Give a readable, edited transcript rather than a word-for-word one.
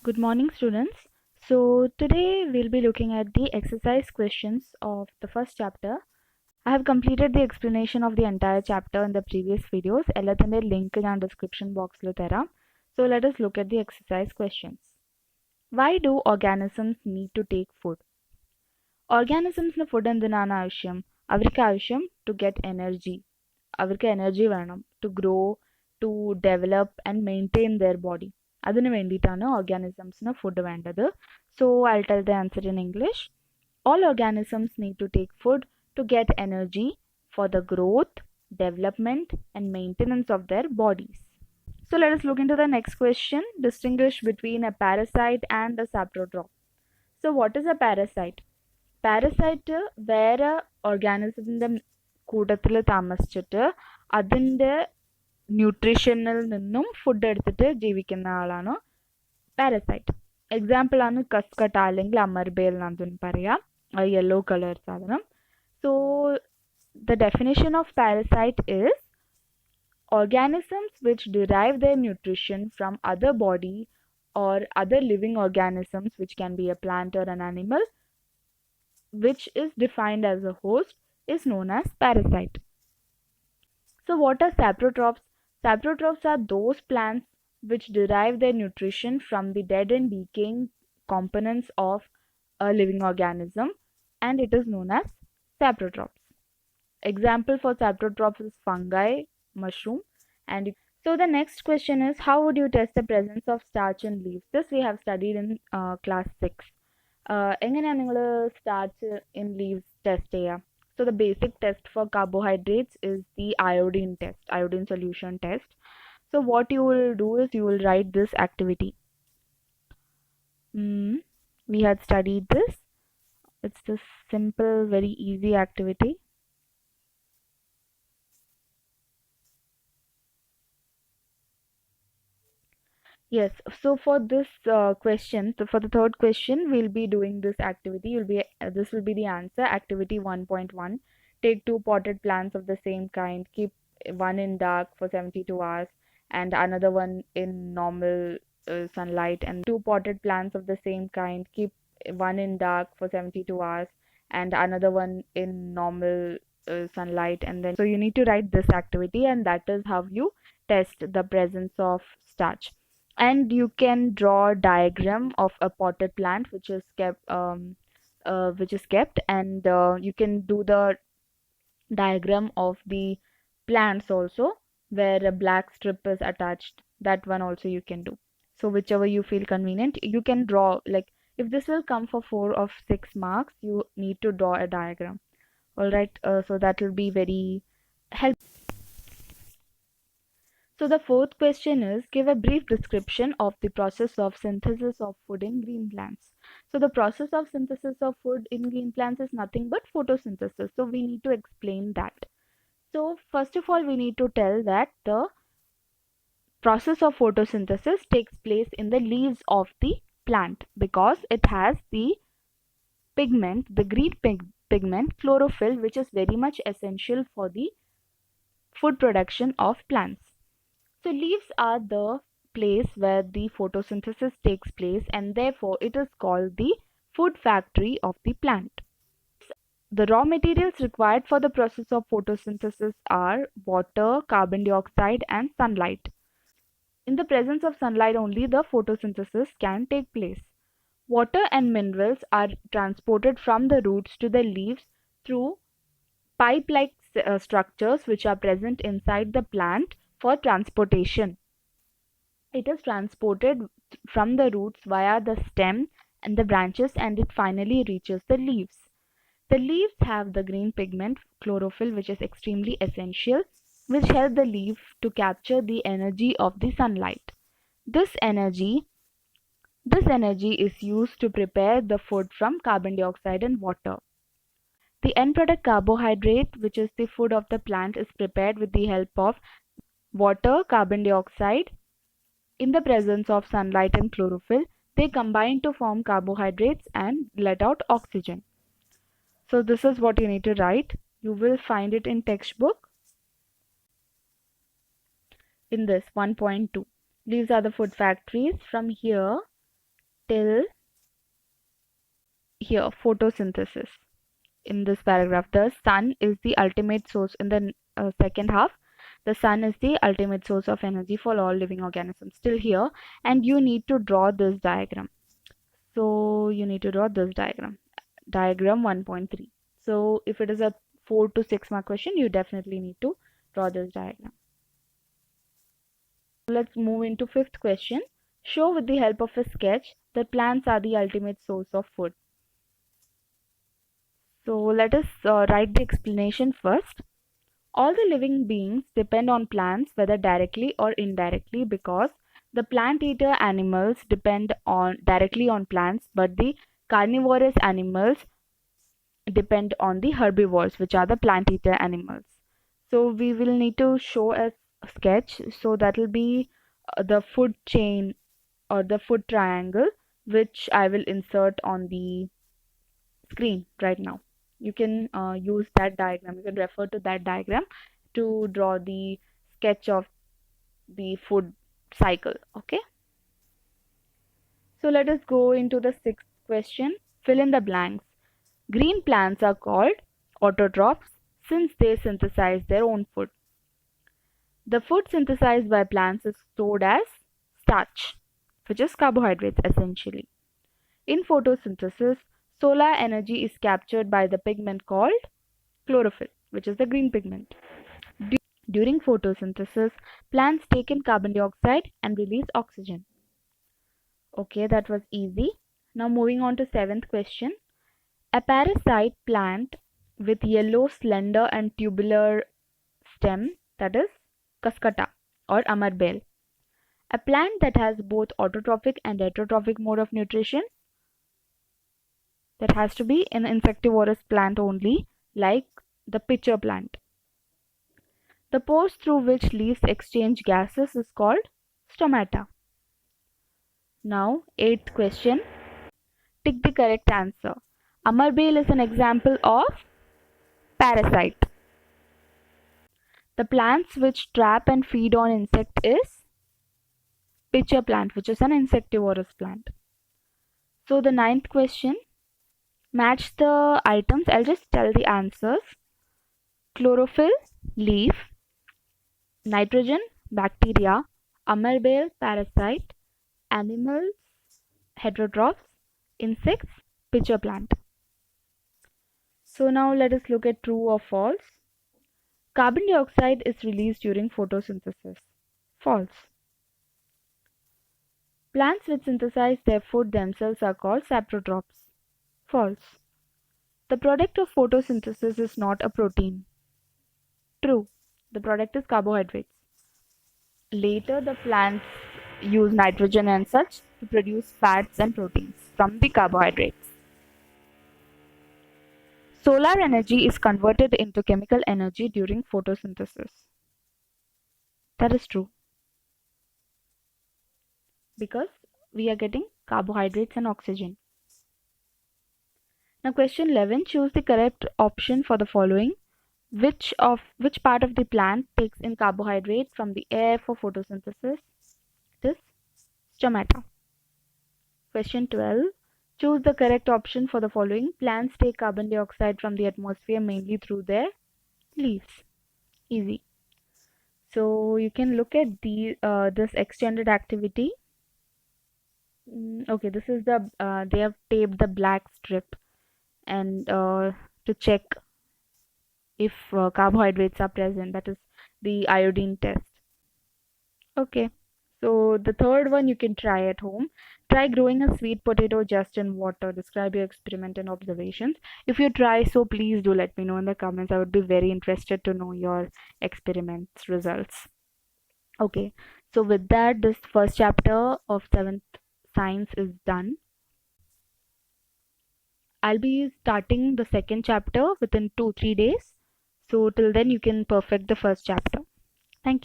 Good morning, students. So, today we'll be looking at the exercise questions of the first chapter. I have completed the explanation of the entire chapter in the previous videos. Ellathinte link in description box lo tera. So, let us look at the exercise questions. Why do organisms need to take food? Organisms food എന്തിനാണ് ആവശ്യം? അവർക്ക് ആവശ്യം to get energy. അവർക്ക് energy വേണം to grow, to develop and maintain their body. അതിന് വേണ്ടിയിട്ടാണ് ഓർഗാനിസംസിന് food വേണ്ടത്. So I'll tell the answer in English. All organisms need to take food to get energy for the growth, development and maintenance of their bodies. So let us look into the next question. Distinguish between a parasite and a saprotroph. So what is a parasite? Parasite വേറെ ഓർഗാനിസത്തിൻ്റെ കൂട്ടത്തിൽ താമസിച്ചിട്ട് അതിൻ്റെ ന്യൂട്രീഷനിൽ നിന്നും food എടുത്തിട്ട് ജീവിക്കുന്ന ആളാണ് parasite. എക്സാമ്പിളാണ് കസ്കട്ട അല്ലെങ്കിൽ അമർബേൽ എന്നതിന് പറയാം, യെല്ലോ കളർ സാധനം. So the definition of parasite is organisms which derive their nutrition from other body or other living organisms, which can be a plant or an animal, which is defined as a host, is known as parasite. So what are saprotrophs? Saprotrophs are those plants which derive their nutrition from the dead and decaying components of a living organism, and it is known as saprotrophs. Example for saprotrophs is fungi, mushroom, and so the next question is, how would you test the presence of starch in leaves? This we have studied in class 6. എങ്ങനെയാണ് നിങ്ങൾ starch in leaves test ചെയ്യുക? So the basic test for carbohydrates is the iodine test, iodine solution test. So what you will do is you will write this activity. We had studied this. It's this simple, very easy activity. Yes, so for this question, so for the third question, we'll be doing this activity. This will be the answer. Activity 1.1. Take 2 potted plants of the same kind. Keep one in dark for 72 hours and another one in normal sunlight. And 2 potted plants of the same kind. Keep one in dark for 72 hours and another one in normal sunlight. And then, so you need to write this activity, and that is how you test the presence of starch. And you can draw a diagram of a potted plant which is kept, and you can do the diagram of the plants also where a black strip is attached. That one also you can do. So whichever you feel convenient, you can draw. Like if this will come for 4 of 6 marks, you need to draw a diagram. All right, so that will be very helpful. So the fourth question is, give a brief description of the process of synthesis of food in green plants. So the process of synthesis of food in green plants is nothing but photosynthesis. So we need to explain that. So first of all, we need to tell that the process of photosynthesis takes place in the leaves of the plant because it has the pigment, the green pigment chlorophyll, which is very much essential for the food production of plants. So leaves are the place where the photosynthesis takes place, and therefore it is called the food factory of the plant. The raw materials required for the process of photosynthesis are water, carbon dioxide and sunlight. In the presence of sunlight only the photosynthesis can take place. Water and minerals are transported from the roots to the leaves through pipe-like structures which are present inside the plant for transportation. It is transported from the roots via the stem and the branches, and it finally reaches the leaves. The leaves have the green pigment chlorophyll, which is extremely essential, which help the leaf to capture the energy of the sunlight. This energy is used to prepare the food from carbon dioxide and water. The end product carbohydrate, which is the food of the plant, is prepared with the help of water, carbon dioxide. In the presence of sunlight and chlorophyll, they combine to form carbohydrates and let out oxygen. So this is what you need to write. You will find it in textbook. In this 1.2, leaves are the food factories. From here, till here, photosynthesis. In this paragraph, the sun is the ultimate source. In the second half, the sun is the ultimate source of energy for all living organisms. Still here, and you need to draw this diagram. So you need to draw this diagram 1.3. So if it is a 4 to 6 mark question, you definitely need to draw this diagram. Let's move into fifth question. Show with the help of a sketch that plants are the ultimate source of food. So let us write the explanation first. All the living beings depend on plants, whether directly or indirectly, because the plant eater animals depend on directly on plants, but the carnivorous animals depend on the herbivores, which are the plant eater animals. So we will need to show a sketch. So that will be the food chain or the food triangle, which I will insert on the screen right now. You can use that diagram. You can refer to that diagram to draw the sketch of the food cycle. Okay. So let us go into the sixth question. Fill in the blanks. Green plants are called autotrophs since they synthesize their own food. The food synthesized by plants is stored as starch, which is carbohydrates essentially. In photosynthesis, solar energy is captured by the pigment called chlorophyll, which is the green pigment. During photosynthesis, plants take in carbon dioxide and release oxygen. Okay, that was easy. Now moving on to seventh question. A parasite plant with yellow, slender and tubular stem, that is Cascata or Amarbel. A plant that has both autotrophic and heterotrophic mode of nutrition. That has to be an insectivorous plant only, like the pitcher plant. The pores through which leaves exchange gases is called stomata. Now, eighth question. Tick the correct answer. Amarbale is an example of parasite. The plants which trap and feed on insect is pitcher plant, which is an insectivorous plant. So the ninth question. Match the items. I'll just tell the answers. Chlorophyll, leaf. Nitrogen, bacteria. Amarbale, parasite. Animals, heterotrophs. Insects, pitcher plant. So now let us look at true or false. Carbon dioxide is released during photosynthesis. False. Plants which synthesize their food themselves are called saprotrophs. False. The product of photosynthesis is not a protein. True. The product is carbohydrates. Later, the plants use nitrogen and such to produce fats and proteins from the carbohydrates. Solar energy is converted into chemical energy during photosynthesis. That is true. Because we are getting carbohydrates and oxygen. Now question 11, choose the correct option for the following. Which part of the plant takes in carbohydrate from the air for photosynthesis? It is stomata. Question 12, choose the correct option for the following. Plants take carbon dioxide from the atmosphere mainly through their leaves. Easy. So you can look at this extended activity. Okay, this is the they have taped the black strip and to check if carbohydrates are present, that is the iodine test. Okay, so the third one you can try at home. Try growing a sweet potato just in water. Describe your experiment and observations. If you try, so please do let me know in the comments. I would be very interested to know your experiments results. Okay, so with that, this first chapter of 7th science is done. I'll be starting the second chapter within 2-3 days. So till then you can perfect the first chapter.